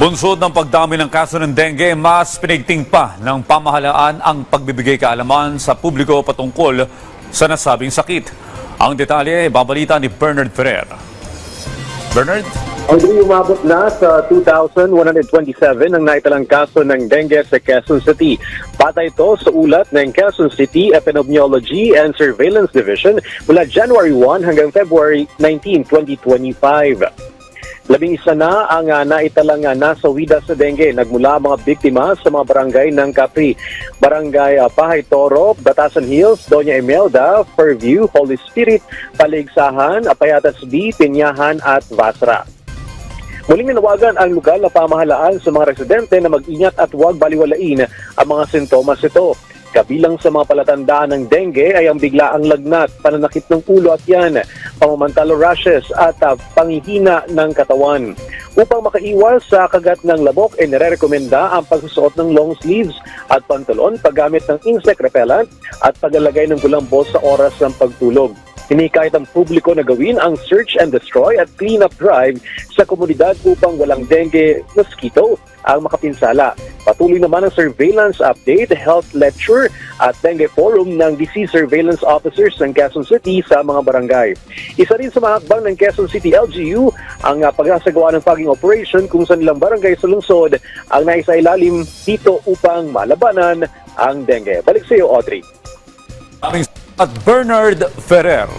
Bunsod ng pagdami ng kaso ng dengue, mas pinigting pa ng pamahalaan ang pagbibigay kaalaman sa publiko patungkol sa nasabing sakit. Ang detalye, babalita ni Bernard Ferrer. Bernard? Audrey, umabot na sa 2,127 ang naitalang kaso ng dengue sa Quezon City. Patay ito sa ulat ng Quezon City Epidemiology and Surveillance Division mula January 1 hanggang February 19, 2025. 11 na ang naitalang nasawida sa dengue. Nagmula mga biktima sa mga barangay ng Capri, Barangay Pahay Toro, Batasan Hills, Doña Imelda, Fairview, Holy Spirit, Paligsahan, Apayatas B, Pinyahan at Vasra. Muling nanawagan ang lokal na pamahalaan sa mga residente na mag-ingat at huwag baliwalain ang mga sintomas ito. Kabilang sa mga palatandaan ng dengue ay ang biglaang lagnat, pananakit ng ulo at tiyan, pamamantalo rashes at panghihina ng katawan. Upang makaiwas sa kagat ng lamok, ay nire-rekomenda ang pagsusuot ng long sleeves at pantalon, paggamit ng insect repellent at paglalagay ng kulambo sa oras ng pagtulog. Hinikayat ang publiko na gawin ang search and destroy at clean-up drive sa komunidad upang walang dengue mosquito ang makapinsala. Patuloy naman ang surveillance update, health lecture at dengue forum ng Disease Surveillance Officers ng Quezon City sa mga barangay. Isa rin sa mga hakbang ng Quezon City LGU ang pagsasagawa ng fogging operation kung saan ilang barangay sa lungsod ang naisailalim dito upang malabanan ang dengue. Balik sa iyo, Audrey. At Bernard Ferrer.